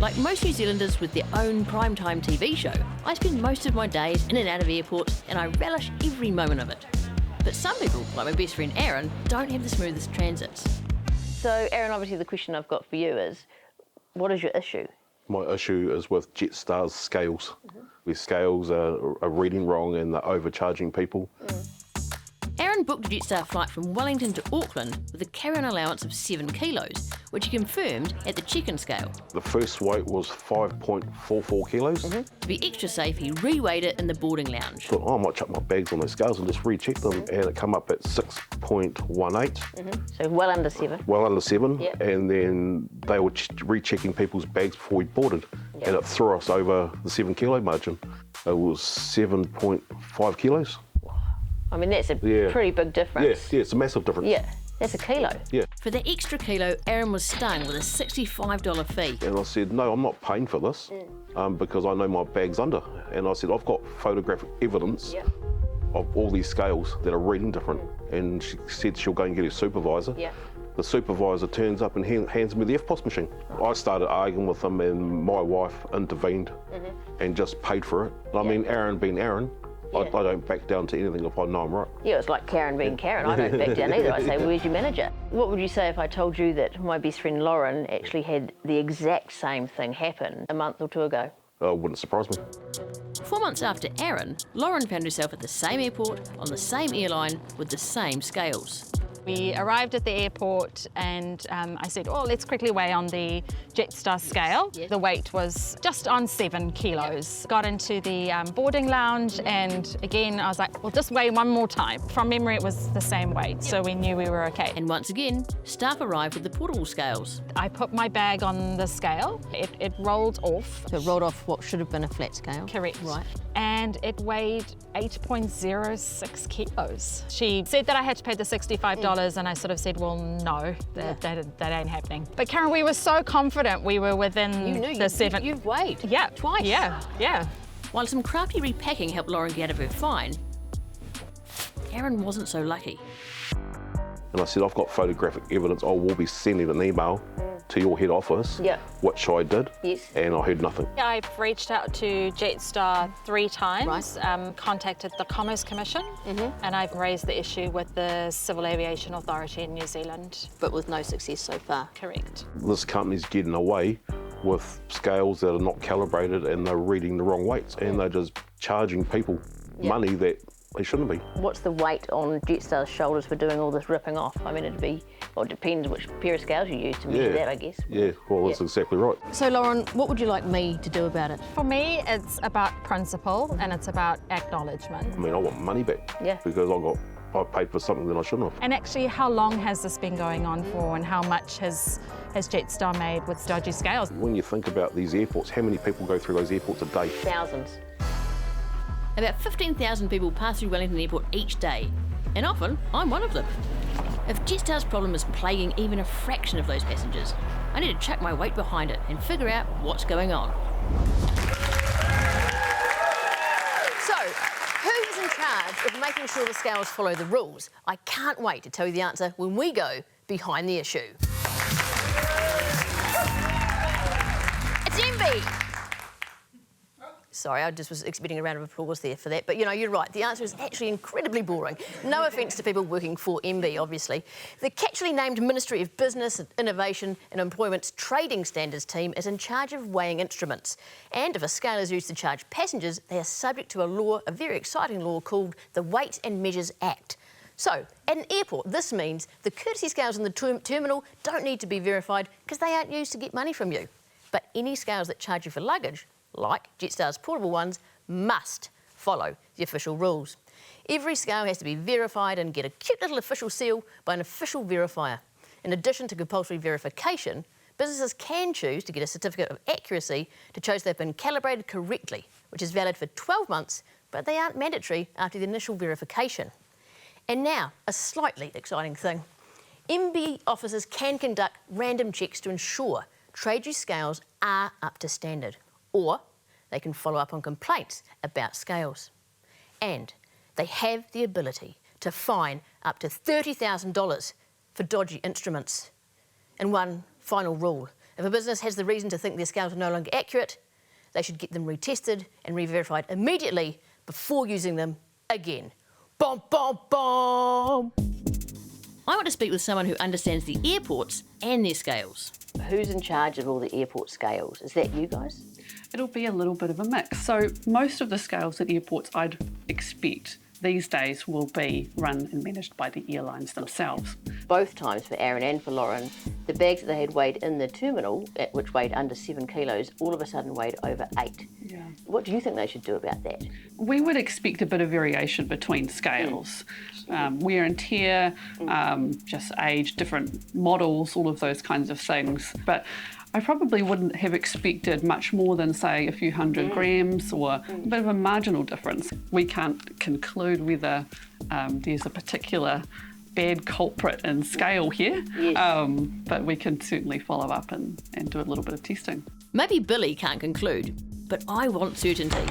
Like most New Zealanders with their own primetime TV show, I spend most of my days in and out of airports and I relish every moment of it. But some people, like my best friend Aaron, don't have the smoothest transits. So Aaron, obviously the question I've got for you is, what is your issue? My issue is with Jetstar's scales. Where scales are reading wrong and they're overcharging people. Aaron booked a Jetstar flight from Wellington to Auckland with a carry-on allowance of 7 kilos, which he confirmed at the check-in scale. The first weight was 5.44 kilos. To be extra safe, he re-weighed it in the boarding lounge. Thought, oh, I might chuck my bags on those scales and just recheck them, and it come up at 6.18. So well under 7. Well under 7, Yep. and then they were rechecking people's bags before we boarded, and it threw us over the 7 kilo margin. It was 7.5 kilos. I mean, that's a pretty big difference. Yeah, it's a massive difference. Yeah, that's a kilo. Yeah. For the extra kilo, Aaron was stung with a $65 fee. And I said, no, I'm not paying for this because I know my bag's under. And I said, I've got photographic evidence of all these scales that are reading different. And she said she'll go and get her supervisor. The supervisor turns up and hands me the FPOS machine. I started arguing with him and my wife intervened and just paid for it. I mean, Aaron being Aaron, I don't back down to anything if I know I'm right. Yeah, it's like Karen being Karen. I don't back down either. I say, where's your manager? What would you say if I told you that my best friend Lauren actually had the exact same thing happen a month or two ago? It wouldn't surprise me. 4 months after Aaron, Lauren found herself at the same airport, on the same airline, with the same scales. We arrived at the airport and I said, oh, let's quickly weigh on the Jetstar scale. The weight was just on 7 kilos. Got into the boarding lounge and again, I was like, well, just weigh one more time. From memory, it was the same weight, so we knew we were okay. And once again, staff arrived with the portable scales. I put my bag on the scale. It rolled off. So it rolled off what should have been a flat scale. Correct. Right. And it weighed 8.06 kilos. She said that I had to pay the $65 and I sort of said, well, no, that ain't happening. But Karen, we were so confident we were within the 7. You've weighed. Yeah. Twice. Yeah. While some crafty repacking helped Lauren get out of her fine, Aaron wasn't so lucky. And I said, I've got photographic evidence. I will be sending an email to your head office, which I did, and I heard nothing. I've reached out to Jetstar 3 times, contacted the Commerce Commission, and I've raised the issue with the Civil Aviation Authority in New Zealand. But with no success so far. Correct. This company's getting away with scales that are not calibrated and they're reading the wrong weights and they're just charging people money that they shouldn't be. What's the weight on Jetstar's shoulders for doing all this ripping off? I mean, it'd be, well, it depends which pair of scales you use to measure that, I guess. Yeah, well, that's exactly right. So, Lauren, what would you like me to do about it? For me, it's about principle and it's about acknowledgement. I mean, I want money back because I paid for something that I shouldn't have. And actually, how long has this been going on for and how much has Jetstar made with dodgy scales? When you think about these airports, how many people go through those airports a day? Thousands. About 15,000 people pass through Wellington Airport each day, and often I'm one of them. If Jetstar's problem is plaguing even a fraction of those passengers, I need to chuck my weight behind it and figure out what's going on. So, who's in charge of making sure the scales follow the rules? I can't wait to tell you the answer when we go behind the issue. It's Envy! Sorry, I just was expecting a round of applause there for that. But, you know, you're right. The answer is actually incredibly boring. No offence to people working for MB, obviously. The catchily named Ministry of Business, Innovation and Employment's Trading Standards team is in charge of weighing instruments. And if a scale is used to charge passengers, they are subject to a law, a very exciting law called the Weights and Measures Act. So, at an airport, this means the courtesy scales in the terminal don't need to be verified because they aren't used to get money from you. But any scales that charge you for luggage, like Jetstar's portable ones, must follow the official rules. Every scale has to be verified and get a cute little official seal by an official verifier. In addition to compulsory verification, businesses can choose to get a certificate of accuracy to show they've been calibrated correctly, which is valid for 12 months, but they aren't mandatory after the initial verification. And now, a slightly exciting thing. MB officers can conduct random checks to ensure trade use scales are up to standard. Or they can follow up on complaints about scales. And they have the ability to fine up to $30,000 for dodgy instruments. And one final rule, If a business has the reason to think their scales are no longer accurate, they should get them retested and re-verified immediately before using them again. Bom, bom, bom! I want to speak with someone who understands the airports and their scales. Who's in charge of all the airport scales? Is that you guys? It'll be a little bit of a mix. So most of the scales at airports I'd expect these days will be run and managed by the airlines themselves. Both times for Aaron and for Lauren, the bags that they had weighed in the terminal, which weighed under 7 kilos, all of a sudden weighed over 8. Yeah. What do you think they should do about that? We would expect a bit of variation between scales. Wear and tear, just age, different models, all of those kinds of things. But I probably wouldn't have expected much more than, say, a few hundred grams or a bit of a marginal difference. We can't conclude whether there's a particular bad culprit in scale here, but we can certainly follow up and do a little bit of testing. Maybe Billy can't conclude, but I want certainty.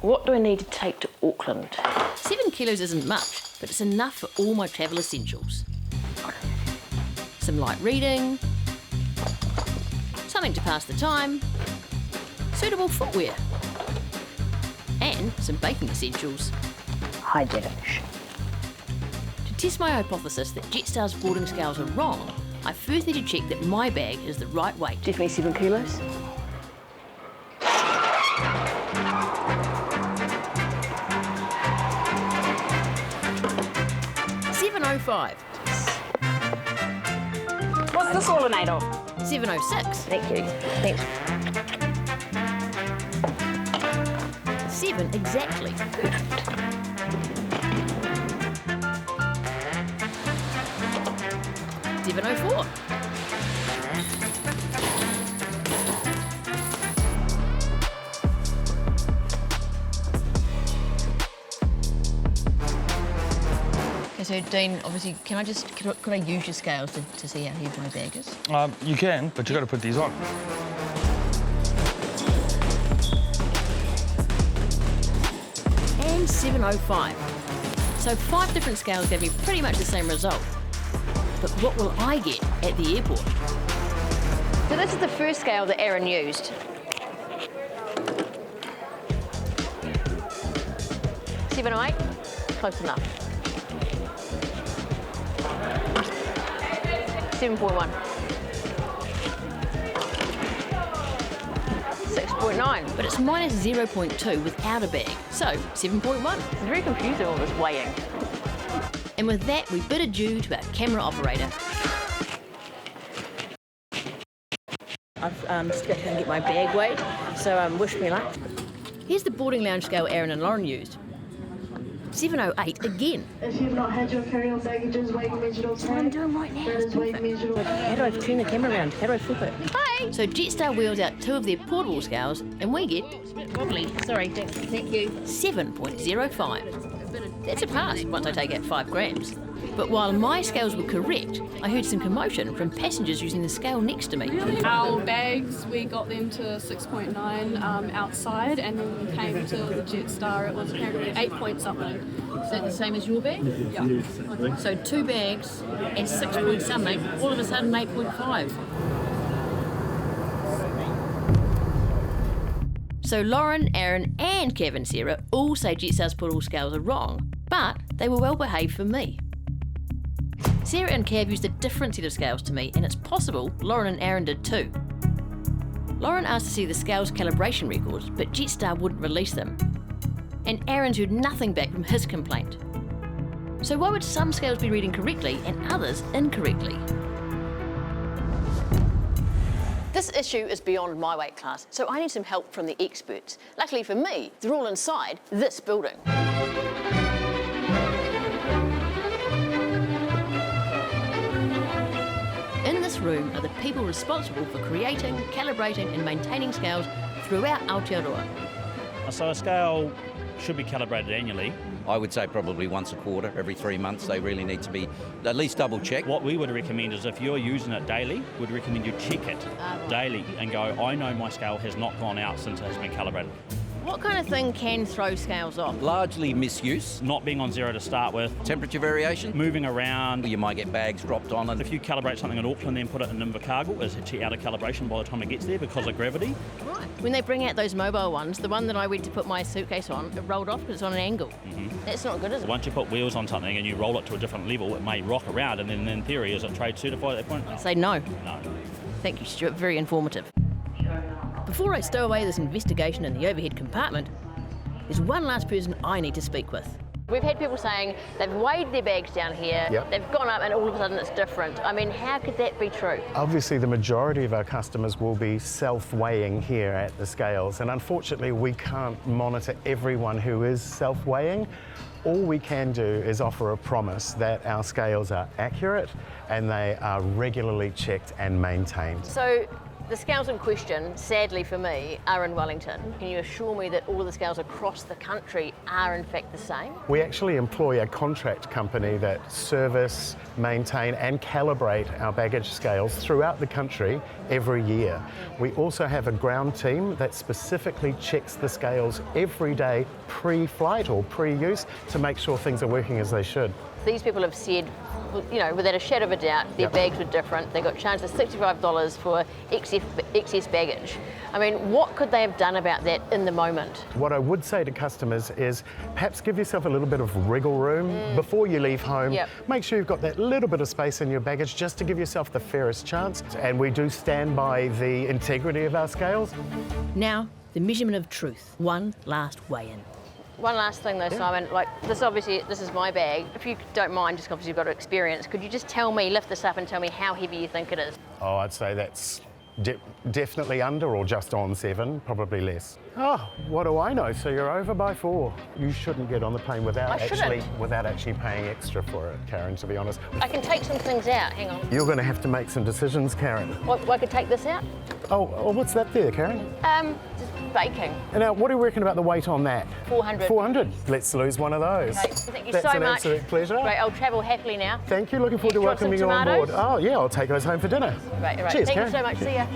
What do I need to take to Auckland? 7 kilos isn't much, but it's enough for all my travel essentials. Some light reading, something to pass the time, suitable footwear, and some baking essentials. Hi, Jettish. To test my hypothesis that Jetstar's boarding scales are wrong, I first need to check that my bag is the right weight. Definitely 7 kilos? $7.05. What's this all made of? $7.06. Thank you. Thanks. 7 exactly. $7.04. Okay, so Dean, obviously, could I use your scales to see how heavy my bag is? You can, but you've got to put these on. And 7.05. So 5 different scales gave me pretty much the same result. But what will I get at the airport? So this is the first scale that Aaron used. 7.08, close enough. 7.1. 6.9, but it's minus 0.2 without a bag, so 7.1. It's very confusing, all this weighing. And with that, we bid adieu to our camera operator. I've just got to go and get my bag weighed, so wish me luck. Here's the boarding lounge scale Aaron and Lauren used. 7.08 again. If you've not had your carry-on baggages weight measured or That's what I'm doing right now. that is weight measured or How do I turn the camera around? How do I flip it? Hi! So Jetstar wheels out 2 of their portable scales and we get... It's a bit wobbly. Sorry, thank you. 7.05. That's a pass once I take out 5 grams. But while my scales were correct, I heard some commotion from passengers using the scale next to me. Our bags, we got them to 6.9 outside, and then when we came to the Jetstar, it was apparently 8 point something. Is that the same as your bag? Yeah. So 2 bags and 6 point something, all of a sudden 8.5. So Lauren, Aaron and Kev and Sarah all say Jetstar's portable scales are wrong, but they were well behaved for me. Sarah and Kev used a different set of scales to me, and it's possible Lauren and Aaron did too. Lauren asked to see the scales calibration records, but Jetstar wouldn't release them. And Aaron's heard nothing back from his complaint. So why would some scales be reading correctly and others incorrectly? This issue is beyond my weight class, so I need some help from the experts. Luckily for me, they're all inside this building. In this room are the people responsible for creating, calibrating and maintaining scales throughout Aotearoa. So a scale should be calibrated annually. I would say probably once a quarter, every 3 months. They really need to be at least double checked. What we would recommend is if you're using it daily, we'd recommend you check it daily and go, I know my scale has not gone out since it has been calibrated. What kind of thing can throw scales off? Largely misuse, Not being on zero to start with, temperature variation. moving around. You might get bags dropped on it. If you calibrate something in Auckland then put it in Invercargill, it's actually out of calibration by the time it gets there because of gravity. Right. When they bring out those mobile ones, the one that I went to put my suitcase on, it rolled off because it's on an angle. That's not good, is it? Once you put wheels on something and you roll it to a different level, it may rock around, and then in theory, is it trade certified at that point? Say no. No. Thank you, Stuart. Very informative. Before I stow away this investigation in the overhead compartment, there's one last person I need to speak with. We've had people saying they've weighed their bags down here, they've gone up and all of a sudden it's different. I mean, how could that be true? Obviously, the majority of our customers will be self-weighing here at the scales, and unfortunately we can't monitor everyone who is self-weighing. All we can do is offer a promise that our scales are accurate and they are regularly checked and maintained. So the scales in question, sadly for me, are in Wellington. Can you assure me that all of the scales across the country are in fact the same? We actually employ a contract company that service, maintain and calibrate our baggage scales throughout the country every year. We also have a ground team that specifically checks the scales every day pre-flight or pre-use to make sure things are working as they should. These people have said, you know, without a shadow of a doubt, their bags were different. They got charged $65 for excess baggage. I mean, what could they have done about that in the moment? What I would say to customers is perhaps give yourself a little bit of wriggle room before you leave home. Make sure you've got that little bit of space in your baggage just to give yourself the fairest chance. And we do stand by the integrity of our scales. Now, the measurement of truth. One last weigh-in. One last thing though, Simon, like this is my bag. If you don't mind, just because you've got experience, could you just tell me, lift this up and tell me how heavy you think it is? Oh, I'd say that's definitely under or just on 7, probably less. Oh, what do I know? So you're over by 4. You shouldn't get on the plane without actually paying extra for it, Karen, to be honest. I can take some things out, hang on. You're going to have to make some decisions, Karen. What, I could take this out? Oh, what's that there, Karen? Just baking. And now, what do you reckon about the weight on that? 400. 400. Let's lose one of those. Okay. Thank you That's so an much. absolute pleasure. Right, I'll travel happily now. Thank you. Looking forward to welcoming you on board. Oh, yeah, I'll take those home for dinner. Right. Cheers, Thank Karen. you so much. See ya.